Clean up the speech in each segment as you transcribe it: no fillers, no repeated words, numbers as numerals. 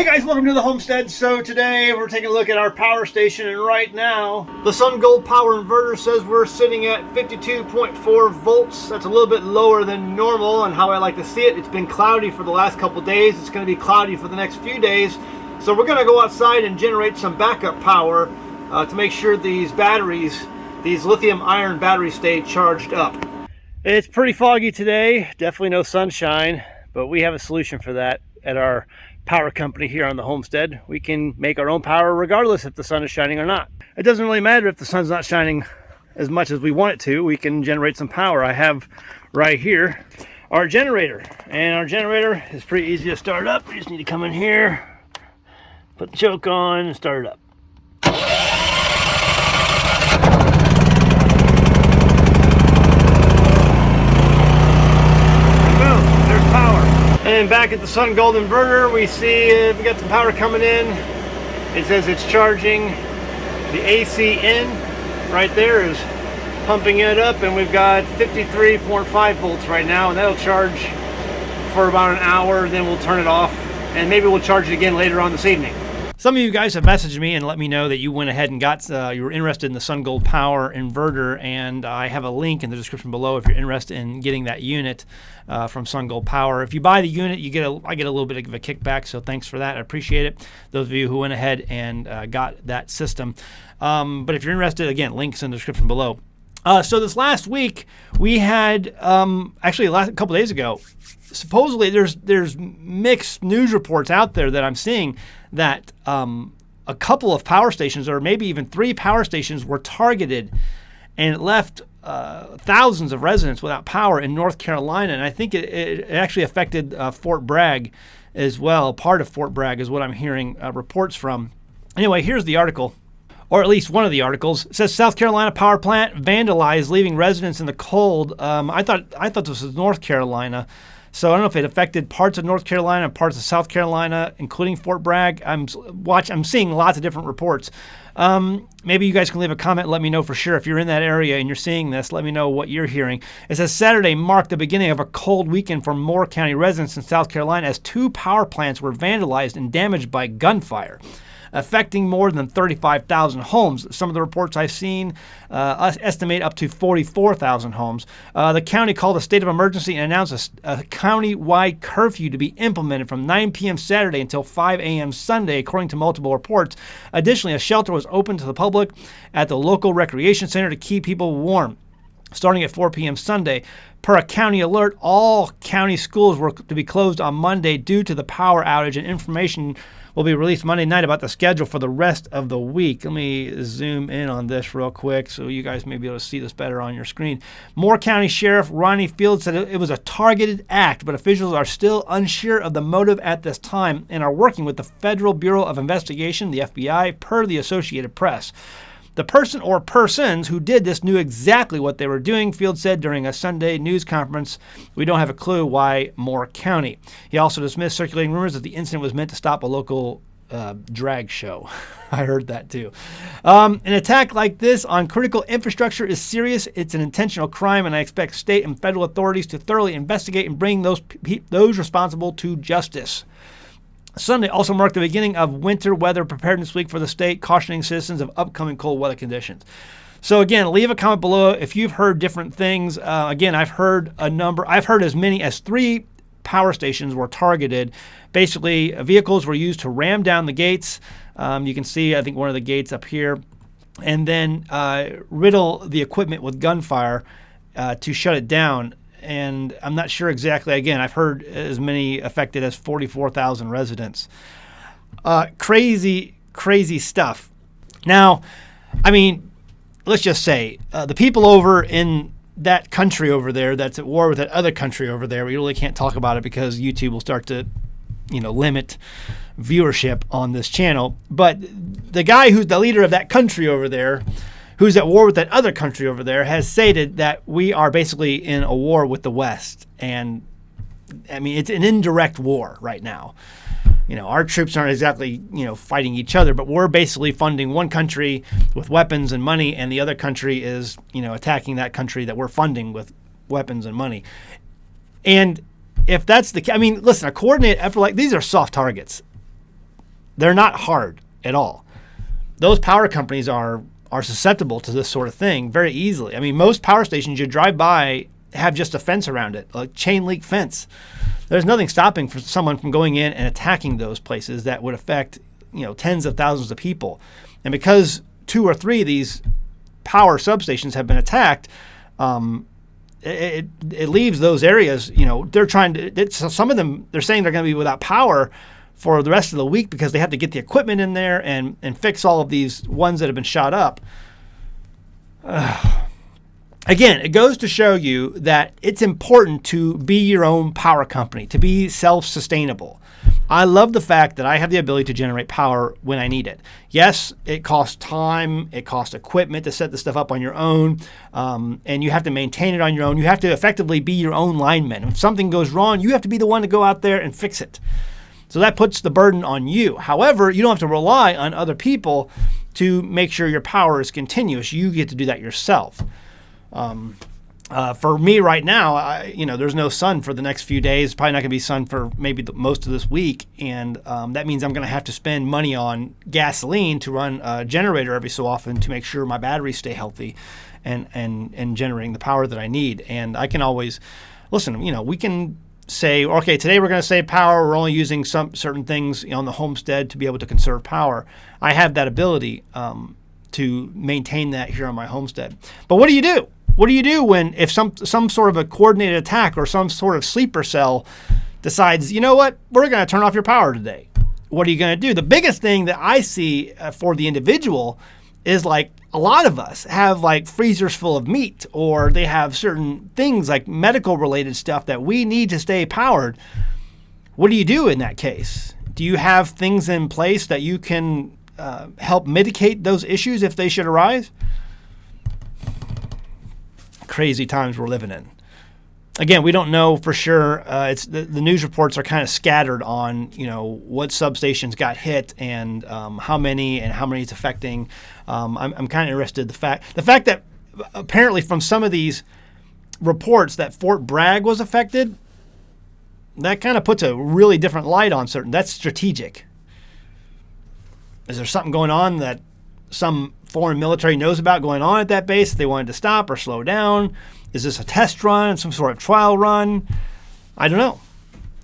Hey guys, welcome to the Homestead. So today we're taking a look at our power station, and right now the SUNGOLDPOWER inverter says we're sitting at 52.4 volts. That's a little bit lower than normal, and how I like to see it, it's been cloudy for the last couple days. It's going to be cloudy for the next few days. So we're going to go outside and generate some backup power to make sure these batteries, these lithium ion batteries, stay charged up. It's pretty foggy today, definitely no sunshine, but we have a solution for that at our power company here on the Homestead. We can make our own power regardless if the sun is shining or not. It doesn't really matter if the sun's not shining as much as we want it to. We can generate some power. I have right here our generator, and our generator is pretty easy to start up. We just need to come in here, put the choke on, and start it up. And back at the SUNGOLD inverter, we see we got some power coming in. It says it's charging. The AC in right there is pumping it up, and we've got 53.5 volts right now, and that'll charge for about an hour. Then we'll turn it off, and maybe we'll charge it again later on this evening. Some of you guys have messaged me and let me know that you went ahead and got, you were interested in the SUNGOLDPOWER inverter, and I have a link in the description below if you're interested in getting that unit from SUNGOLDPOWER. If you buy the unit, I get a little bit of a kickback, so thanks for that. I appreciate it. Those of you who went ahead and got that system. But if you're interested, again, links in the description below. So this last week, we had, actually a couple days ago, supposedly there's mixed news reports out there that I'm seeing that a couple of power stations, or maybe even 3 power stations, were targeted, and it left thousands of residents without power in North Carolina. And I think it actually affected Fort Bragg as well. Part of Fort Bragg is what I'm hearing reports from. Anyway, here's the article, or at least one of the articles. It says South Carolina power plant vandalized, leaving residents in the cold. I thought this was North Carolina. So I don't know if it affected parts of North Carolina, parts of South Carolina, including Fort Bragg. I'm seeing lots of different reports. Maybe you guys can leave a comment and let me know for sure. If you're in that area and you're seeing this, let me know what you're hearing. It says Saturday marked the beginning of a cold weekend for Moore County residents in South Carolina as 2 power plants were vandalized and damaged by gunfire, affecting more than 35,000 homes. Some of the reports I've seen estimate up to 44,000 homes. The county called a state of emergency and announced a county-wide curfew to be implemented from 9 p.m. Saturday until 5 a.m. Sunday, according to multiple reports. Additionally, a shelter was open to the public at the local recreation center to keep people warm, starting at 4 p.m. Sunday. Per a county alert, all county schools were to be closed on Monday due to the power outage, and information will be released Monday night about the schedule for the rest of the week. Let me zoom in on this real quick so you guys may be able to see this better on your screen. Moore County Sheriff Ronnie Fields said it was a targeted act, but officials are still unsure of the motive at this time and are working with the Federal Bureau of Investigation, the FBI, per the Associated Press. The person or persons who did this knew exactly what they were doing, Fields said during a Sunday news conference. We don't have a clue why Moore County. He also dismissed circulating rumors that the incident was meant to stop a local drag show. I heard that too. An attack like this on critical infrastructure is serious. It's an intentional crime, and I expect state and federal authorities to thoroughly investigate and bring those responsible to justice. Sunday also marked the beginning of winter weather preparedness week for the state, cautioning citizens of upcoming cold weather conditions. So again, leave a comment below if you've heard different things. Again, I've heard as many as 3 power stations were targeted. Basically, vehicles were used to ram down the gates. You can see, I think, one of the gates up here, and then riddle the equipment with gunfire to shut it down. And I'm not sure exactly. Again, I've heard as many affected as 44,000 residents. Crazy stuff. Now, I mean, let's just say the people over in that country over there that's at war with that other country over there, we really can't talk about it because YouTube will start to, limit viewership on this channel. But the guy who's the leader of that country over there, who's at war with that other country over there, has stated that we are basically in a war with the West. And I mean, it's an indirect war right now. Our troops aren't exactly, fighting each other, but we're basically funding one country with weapons and money, and the other country is, attacking that country that we're funding with weapons and money. And if that's the case, I mean, listen, a coordinated effort like these are soft targets. They're not hard at all. Those power companies are susceptible to this sort of thing very easily. I mean, most power stations you drive by have just a fence around it, a chain link fence. There's nothing stopping for someone from going in and attacking those places that would affect, tens of thousands of people. And because 2 or 3 of these power substations have been attacked, it leaves those areas, they're trying to, some of them, they're saying they're going to be without power for the rest of the week because they have to get the equipment in there and fix all of these ones that have been shot up. Again, it goes to show you that it's important to be your own power company, to be self-sustainable. I love the fact that I have the ability to generate power when I need it. Yes, it costs time, it costs equipment to set this stuff up on your own, and you have to maintain it on your own. You have to effectively be your own lineman. If something goes wrong, you have to be the one to go out there and fix it. So that puts the burden on you. However, you don't have to rely on other people to make sure your power is continuous. You get to do that yourself. For me right now, there's no sun for the next few days. Probably not going to be sun for maybe most of this week. And that means I'm going to have to spend money on gasoline to run a generator every so often to make sure my batteries stay healthy and generating the power that I need. And I can always, listen, we can say, okay, today we're going to save power. We're only using some certain things on the homestead to be able to conserve power. I have that ability to maintain that here on my homestead. But what do you do? What do you do if some sort of a coordinated attack or some sort of sleeper cell decides, you know what, we're going to turn off your power today? What are you going to do? The biggest thing that I see for the individual is like a lot of us have like freezers full of meat, or they have certain things like medical related stuff that we need to stay powered. What do you do in that case? Do you have things in place that you can help mitigate those issues if they should arise? Crazy times we're living in. Again, we don't know for sure. It's the news reports are kind of scattered on what substations got hit and how many it's affecting. I'm kind of interested the fact that apparently from some of these reports that Fort Bragg was affected. That kind of puts a really different light on certain. That's strategic. Is there something going on that some foreign military knows about going on at that base that they wanted to stop or slow down? Is this a test run, some sort of trial run? I don't know.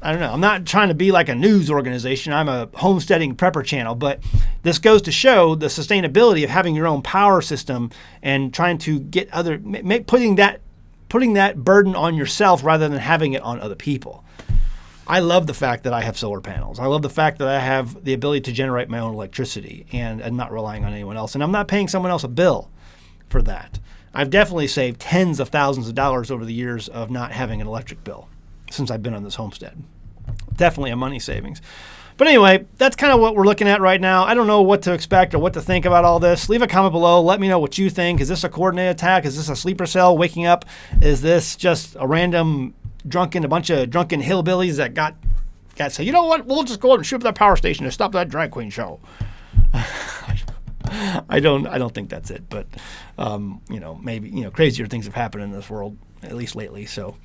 I'm not trying to be like a news organization. I'm a homesteading prepper channel, but this goes to show the sustainability of having your own power system and trying to get putting that burden on yourself rather than having it on other people. I love the fact that I have solar panels. I love the fact that I have the ability to generate my own electricity and I'm not relying on anyone else. And I'm not paying someone else a bill for that. I've definitely saved tens of thousands of dollars over the years of not having an electric bill since I've been on this homestead. Definitely a money savings. But anyway, that's kind of what we're looking at right now. I don't know what to expect or what to think about all this. Leave a comment below. Let me know what you think. Is this a coordinated attack? Is this a sleeper cell waking up? Is this just a random a bunch of drunken hillbillies that got say, you know what, we'll just go out and shoot up that power station to stop that drag queen show? I don't think that's it, but maybe crazier things have happened in this world, at least lately. So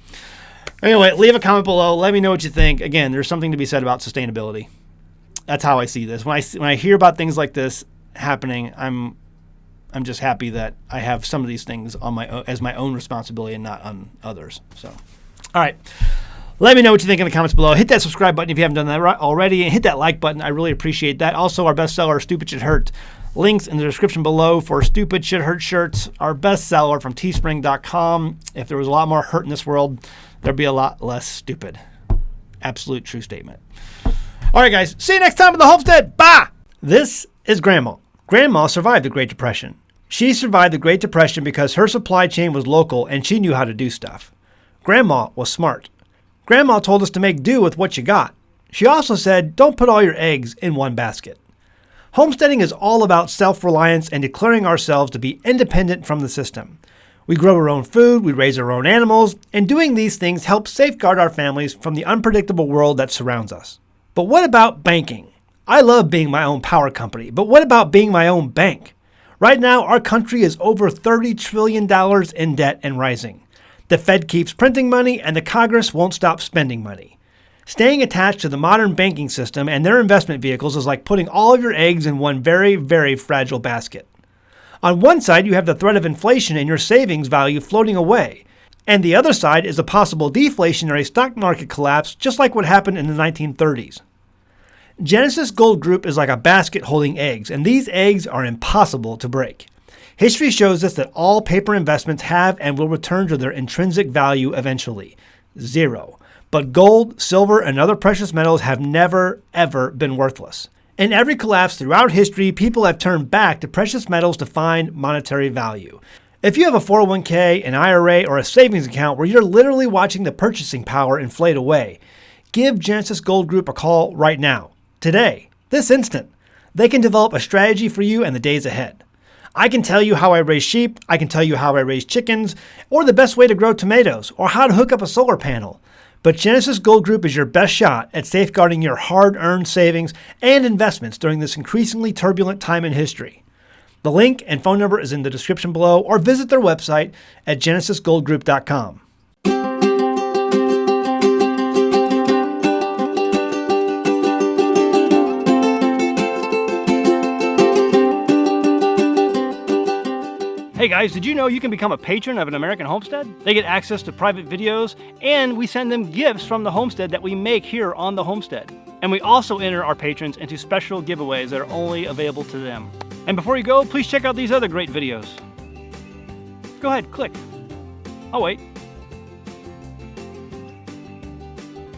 anyway, leave a comment below. Let me know what you think. Again, there's something to be said about sustainability. That's how I see this. When I hear about things like this happening, I'm just happy that I have some of these things on as my own responsibility and not on others. So. All right. Let me know what you think in the comments below. Hit that subscribe button if you haven't done that already, and hit that like button. I really appreciate that. Also, our bestseller, Stupid Shit Hurt. Links in the description below for Stupid Shit Hurt shirts. Our bestseller from teespring.com. If there was a lot more hurt in this world, there'd be a lot less stupid. Absolute true statement. All right, guys. See you next time in the homestead. Bye! This is Grandma. Grandma survived the Great Depression. She survived the Great Depression because her supply chain was local and she knew how to do stuff. Grandma was smart. Grandma told us to make do with what you got. She also said, don't put all your eggs in one basket. Homesteading is all about self-reliance and declaring ourselves to be independent from the system. We grow our own food, we raise our own animals, and doing these things helps safeguard our families from the unpredictable world that surrounds us. But what about banking? I love being my own power company, but what about being my own bank? Right now, our country is over $30 trillion in debt and rising. The Fed keeps printing money and the Congress won't stop spending money. Staying attached to the modern banking system and their investment vehicles is like putting all of your eggs in one very, very fragile basket. On one side, you have the threat of inflation and your savings value floating away. And the other side is a possible deflationary stock market collapse, just like what happened in the 1930s. Genesis Gold Group is like a basket holding eggs, and these eggs are impossible to break. History shows us that all paper investments have and will return to their intrinsic value eventually. Zero. But gold, silver, and other precious metals have never, ever been worthless. In every collapse throughout history, people have turned back to precious metals to find monetary value. If you have a 401k, an IRA, or a savings account where you're literally watching the purchasing power inflate away, give Genesis Gold Group a call right now, today, this instant. They can develop a strategy for you in the days ahead. I can tell you how I raise sheep, I can tell you how I raise chickens, or the best way to grow tomatoes, or how to hook up a solar panel. But Genesis Gold Group is your best shot at safeguarding your hard-earned savings and investments during this increasingly turbulent time in history. The link and phone number is in the description below, or visit their website at genesisgoldgroup.com. Hey guys, did you know you can become a patron of an American Homestead? They get access to private videos, and we send them gifts from the homestead that we make here on the homestead. And we also enter our patrons into special giveaways that are only available to them. And before you go, please check out these other great videos. Go ahead, click. Oh wait.